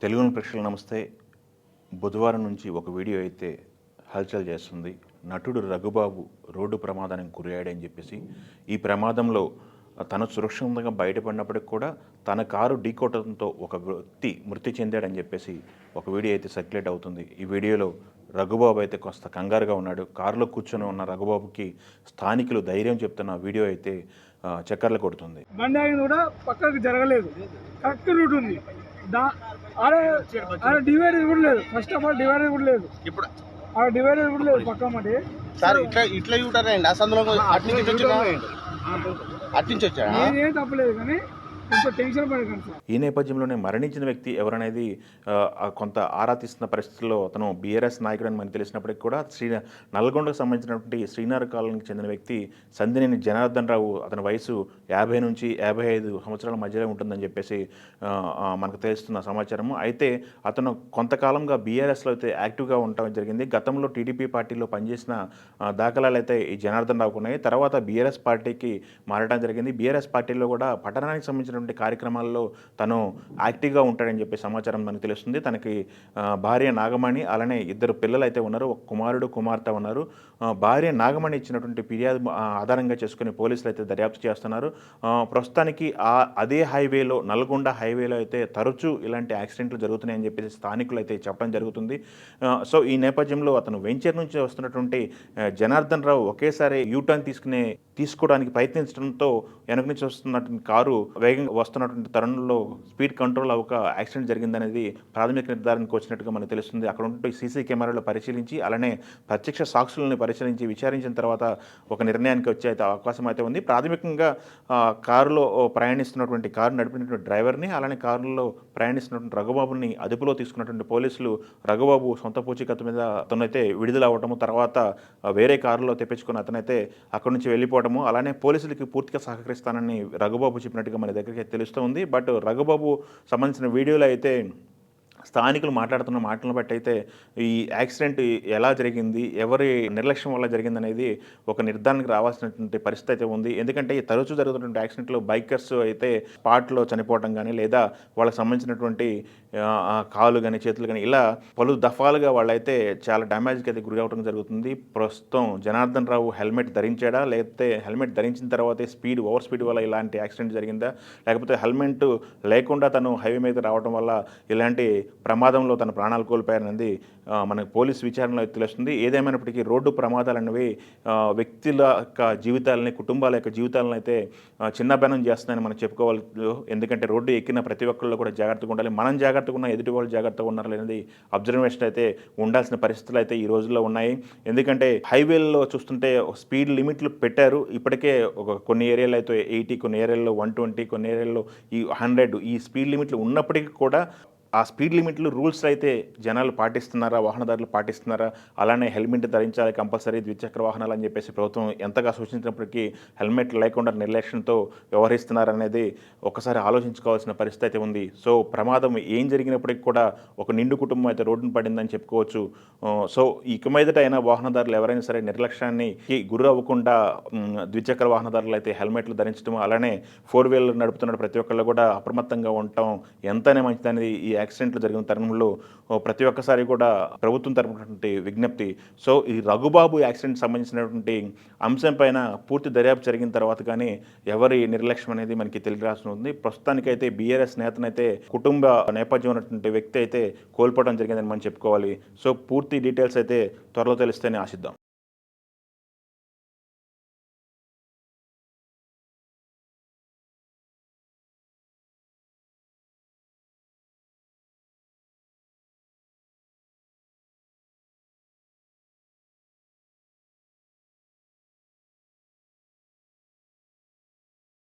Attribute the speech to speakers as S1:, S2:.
S1: తెలుగు ప్రేక్షకులకు నమస్తే. బుధవారం నుంచి ఒక వీడియో అయితే హల్చల్ చేస్తుంది. నటుడు రఘుబాబు రోడ్డు ప్రమాదానికి గురయ్యాడని చెప్పేసి, ఈ ప్రమాదంలో తను సురక్షితంగా బయటపడినప్పటికి కూడా తన కారు ఢీకొట్టడంతో ఒక వ్యక్తి మృతి చెందాడని చెప్పేసి ఒక వీడియో అయితే సర్క్యులేట్ అవుతుంది. ఈ వీడియోలో రఘుబాబు అయితే కాస్త కంగారుగా ఉన్నాడు. కారులో కూర్చొని ఉన్న రఘుబాబుకి స్థానికులు ధైర్యం చెప్తున్న వీడియో అయితే చక్కర్లు కొడుతుంది.
S2: బండి ఆగింది కూడా పక్కకు జరగలేదు, కరెక్ట్ రూట్ ఉంది. డివైడర్ కూడా లేదు. ఫస్ట్ ఆఫ్ ఆల్ డివైడర్ కూడా లేదు. ఇప్పుడు డివైడర్ కూడా లేదు పక్క మాట.
S3: సార్ ఇట్లా చూడారండి అసలు అట్నుంచి వచ్చాడు.
S2: ఏం తప్పలేదు కానీ టెన్షన్ పడకండి సార్.
S1: ఈ నేపథ్యంలోనే మరణించిన వ్యక్తి ఎవరనేది కొంత ఆరా తీస్తున్న పరిస్థితుల్లో అతను బీఆర్ఎస్ నాయకుడు అని మనకు తెలిసినప్పటికీ కూడా నల్గొండకు సంబంధించినటువంటి శ్రీనగర్ కాలనీకి చెందిన వ్యక్తి సందినేని జనార్దన్ రావు. అతని వయసు 50 నుంచి 55 సంవత్సరాల మధ్యలో ఉంటుందని చెప్పేసి మనకు తెలుస్తున్న సమాచారము. అయితే అతను కొంతకాలంగా బీఆర్ఎస్లో అయితే యాక్టివ్గా ఉండటం జరిగింది. గతంలో టీడీపీ పార్టీలో పనిచేసిన దాఖలాలు అయితే ఈ జనార్దన్ రావుకు ఉన్నాయి. తర్వాత బీఆర్ఎస్ పార్టీకి మారడం జరిగింది. బీఆర్ఎస్ పార్టీలో కూడా పట్టణానికి సంబంధించిన కార్యక్రమాల్లో తను యాక్టివ్గా ఉంటాడని చెప్పే సమాచారం మనకు తెలుస్తుంది. తనకి భార్య నాగమణి, అలానే 2 పిల్లలు అయితే ఉన్నారు. ఒక కుమారుడు కుమార్తె ఉన్నారు. భార్య నాగమణి ఇచ్చినటువంటి ఫిర్యాదు ఆధారంగా చేసుకుని పోలీసులు అయితే దర్యాప్తు చేస్తున్నారు. ప్రస్తుతానికి అదే హైవేలో, నల్గొండ హైవేలో అయితే తరచూ ఇలాంటి యాక్సిడెంట్లు జరుగుతున్నాయని చెప్పేసి స్థానికులు అయితే చెప్పడం జరుగుతుంది. సో ఈ నేపథ్యంలో అతను వెంచర్ నుంచి వస్తున్నటువంటి జనార్దన్ రావు ఒకేసారి యూటర్న్ తీసుకోవడానికి ప్రయత్నించడంతో వెనక నుంచి వస్తున్నటువంటి కారు వేగంగా వస్తున్నటువంటి తరుణంలో స్పీడ్ కంట్రోల్ అవ్వక యాక్సిడెంట్ జరిగిందనేది ప్రాథమిక నిర్ధారణకు వచ్చినట్టుగా మనకు తెలుస్తుంది. అక్కడ ఉంటే సీసీ కెమెరాలు పరిశీలించి, అలానే ప్రత్యక్ష సాక్షులను పరిశీలించి విచారించిన తర్వాత ఒక నిర్ణయానికి వచ్చే అవకాశం అయితే ఉంది. ప్రాథమికంగా కారులో ప్రయాణిస్తున్నటువంటి కారు నడిపినటువంటి డ్రైవర్ని, అలానే కారులో ప్రయాణిస్తున్నటువంటి రఘుబాబుని అదుపులో తీసుకున్నటువంటి పోలీసులు రఘుబాబు సొంత పూచీకత్తు మీద అతనైతే విడుదల అవ్వటము, తర్వాత వేరే కారులో తెప్పించుకుని అతనైతే అక్కడి నుంచి వెళ్ళిపోవడము, అలానే పోలీసులకి పూర్తిగా సహకరిస్తానని రఘుబాబు చెప్పినట్టుగా మన దగ్గరికి తెలుస్తూ ఉంది. బట్ రఘుబాబు సంబంధించిన వీడియోలో అయితే స్థానికులు మాట్లాడుతున్న మాటలను బట్టి అయితే ఈ యాక్సిడెంట్ ఎలా జరిగింది, ఎవరి నిర్లక్ష్యం వల్ల జరిగింది అనేది ఒక నిర్ధారణకు రావాల్సినటువంటి పరిస్థితి అయితే ఉంది. ఎందుకంటే ఈ తరచూ జరుగుతున్నటువంటి యాక్సిడెంట్లో బైకర్స్ అయితే స్పాట్లో చనిపోవడం కానీ, లేదా వాళ్ళకి సంబంధించినటువంటి కాళ్ళు కానీ చేతులు కానీ ఇలా పలు దఫాలుగా వాళ్ళైతే చాలా డ్యామేజ్కి అయితే గురి అవడం జరుగుతుంది. ప్రస్తుతం జనార్దన్ రావు హెల్మెట్ ధరించాడా, లేకపోతే హెల్మెట్ ధరించిన తర్వాతే ఓవర్ స్పీడ్ వల్ల ఇలాంటి యాక్సిడెంట్ జరిగిందా, లేకపోతే హెల్మెట్ లేకుండా తను హైవే మీద రావడం వల్ల ఇలాంటి ప్రమాదంలో తన ప్రాణాలు కోల్పోయారనేది మనకు పోలీసు విచారణలో తెలుస్తుంది. ఏదేమైనప్పటికీ రోడ్డు ప్రమాదాలు అనేవి వ్యక్తుల యొక్క జీవితాలని, కుటుంబాల యొక్క జీవితాలను అయితే చిన్నభిన్నం చేస్తున్నాయని మనం చెప్పుకోవాలి. ఎందుకంటే రోడ్డు ఎక్కిన ప్రతి ఒక్కళ్ళు కూడా జాగ్రత్తగా ఉండాలి. మనం జాగ్రత్తగా ఉన్నా ఎదుటి వాళ్ళు జాగ్రత్తగా ఉన్నారు అనేది అబ్జర్వేషన్ అయితే ఉండాల్సిన పరిస్థితులు అయితే ఈ రోజుల్లో ఉన్నాయి. ఎందుకంటే హైవేల్లో చూస్తుంటే స్పీడ్ లిమిట్లు పెట్టారు. ఇప్పటికే కొన్ని ఏరియాలో అయితే 80, కొన్ని ఏరియాల్లో 120, కొన్ని ఏరియాల్లో ఈ 100 ఈ స్పీడ్ లిమిట్లు ఉన్నప్పటికీ కూడా ఆ స్పీడ్ లిమిట్లు రూల్స్ అయితే జనాలు పాటిస్తున్నారా, వాహనదారులు పాటిస్తున్నారా, అలానే హెల్మెట్ ధరించాలి కంపల్సరీ ద్విచక్ర వాహనాలు అని చెప్పేసి ప్రభుత్వం ఎంతగా సూచించినప్పటికీ హెల్మెట్ లేకుండా నిర్లక్ష్యంతో వ్యవహరిస్తున్నారనేది ఒకసారి ఆలోచించుకోవాల్సిన పరిస్థితి అయితే ఉంది. సో ప్రమాదం ఏం జరిగినప్పటికీ కూడా ఒక నిండు కుటుంబం అయితే రోడ్డును పడిందని చెప్పుకోవచ్చు. సో ఇక మీదట అయినా వాహనదారులు ఎవరైనా సరే నిర్లక్ష్యానికి గురి అవ్వకుండా ద్విచక్ర వాహనదారులు అయితే హెల్మెట్లు ధరించడం, అలానే 4 వీలర్ నడుపుతున్న ప్రతి ఒక్కళ్ళు కూడా అప్రమత్తంగా ఉండటం ఎంతనే మంచిదనేది ఈ యాక్సిడెంట్లు జరిగిన తరుణంలో ప్రతి ఒక్కసారి కూడా ప్రభుత్వం తరపునటువంటి విజ్ఞప్తి. సో ఈ రఘుబాబు యాక్సిడెంట్ సంబంధించినటువంటి అంశం పైన పూర్తి దర్యాప్తు జరిగిన తర్వాత కానీ ఎవరి నిర్లక్ష్యం అనేది మనకి తెలియరాల్సి ఉంది. ప్రస్తుతానికైతే బీఆర్ఎస్ నేతనైతే కుటుంబ నేపథ్యం ఉన్నటువంటి వ్యక్తి అయితే కోల్పోవడం జరిగిందని మనం చెప్పుకోవాలి. సో పూర్తి డీటెయిల్స్ అయితే త్వరలో తెలుస్తేనే ఆశిద్దాం.